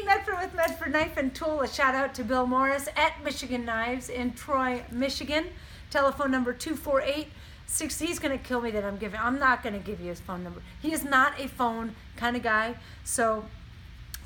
Kate Medford with Medford Knife and Tool. A shout out to Bill Morris at Michigan Knives in Troy, Michigan. Telephone number 248-6. He's going to kill me that I'm not going to give you his phone number. He is not a phone kind of guy. So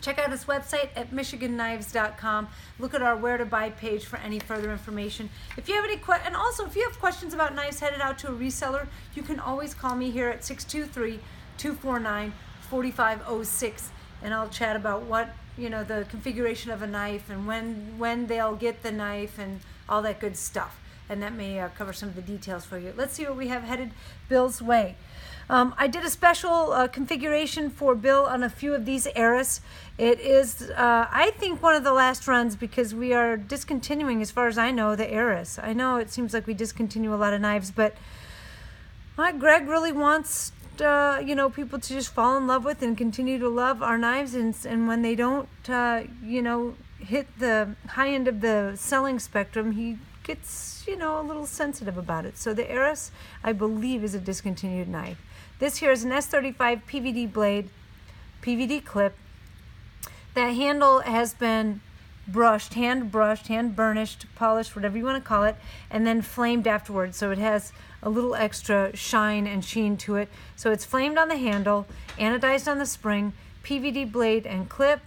check out his website at michiganknives.com. Look at our where to buy page for any further information. If you have any and also if you have questions about knives headed out to a reseller, you can always call me here at 623-249-4506. And I'll chat about what, the configuration of a knife and when they'll get the knife and all that good stuff. And that may cover some of the details for you. Let's see what we have headed Bill's way. I did a special configuration for Bill on a few of these Eris. It is, I think, one of the last runs because we are discontinuing, as far as I know, the Eris. I know it seems like we discontinue a lot of knives, but Greg really wants people to just fall in love with and continue to love our knives, and when they don't, hit the high end of the selling spectrum, he gets, a little sensitive about it. So the Eris, I believe, is a discontinued knife. This here is an S35 PVD blade, PVD clip. That handle has been hand burnished, polished, whatever you want to call it, and then flamed afterwards. So it has a little extra shine and sheen to it. So it's flamed on the handle, anodized on the spring, PVD blade and clip,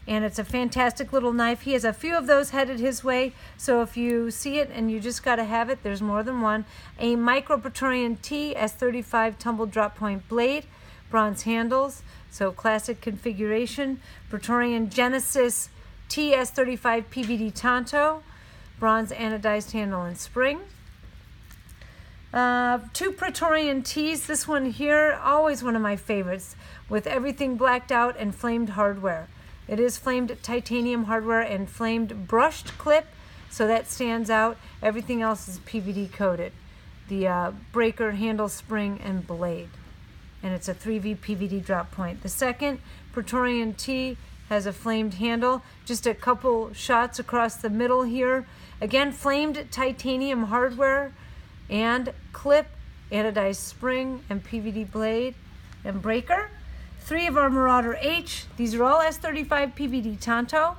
and it's a fantastic little knife. He has a few of those headed his way, so if you see it and you just got to have it, there's more than one. A micro Praetorian T S35 tumble drop point blade, bronze handles, so classic configuration. Praetorian Genesis TS35 PVD Tanto, bronze anodized handle and spring. Two Praetorian Ts, this one here, always one of my favorites, with everything blacked out and flamed hardware. It is flamed titanium hardware and flamed brushed clip, so that stands out. Everything else is PVD coated. The breaker, handle, spring, and blade. And it's a 3V PVD drop point. The second Praetorian T has a flamed handle, just a couple shots across the middle here. Again, flamed titanium hardware and clip, anodized spring, and PVD blade and breaker. Three of our Marauder-H. These are all S35 PVD Tanto.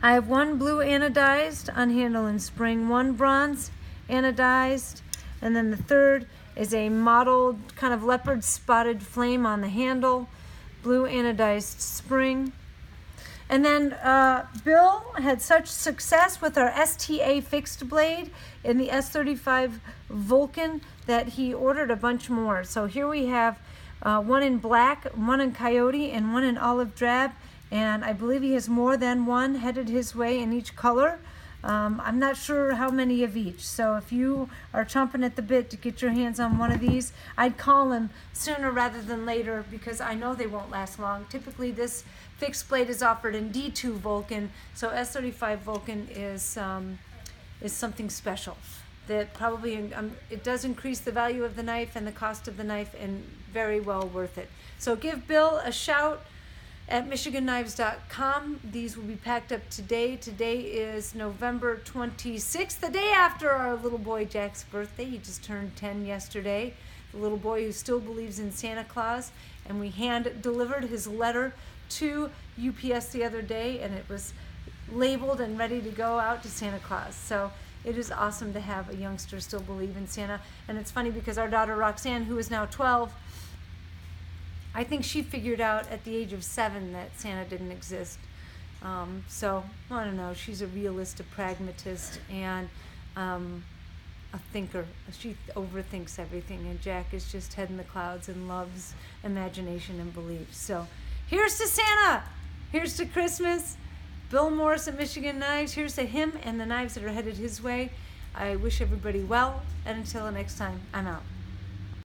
I have one blue anodized on handle and spring, one bronze anodized, and then the third is a mottled kind of leopard spotted flame on the handle, blue anodized spring. And then Bill had such success with our STA fixed blade in the S35 Vulcan that he ordered a bunch more. So here we have one in black, one in Coyote, and one in olive drab. And I believe he has more than one headed his way in each color. I'm not sure how many of each. So if you are chomping at the bit to get your hands on one of these, I'd call him sooner rather than later because I know they won't last long. Typically this fixed blade is offered in D2 Vulcan, so S35 Vulcan is something special that probably it does increase the value of the knife and the cost of the knife, and very well worth it. So give Bill a shout at michiganknives.com. These will be packed up today. Today is November 26th, the day after our little boy Jack's birthday. He just turned 10 yesterday. The little boy who still believes in Santa Claus, and we hand delivered his letter to UPS the other day, and it was labeled and ready to go out to Santa Claus. So it is awesome to have a youngster still believe in Santa. And it's funny because our daughter Roxanne, who is now 12, I think she figured out at the age of 7 that Santa didn't exist. So I don't know, she's a realist, a pragmatist, and a thinker. She overthinks everything, and Jack is just head in the clouds and loves imagination and belief. So here's to Santa, here's to Christmas. Bill Morris at Michigan Knives, here's to him and the knives that are headed his way. I wish everybody well, and until the next time, I'm out.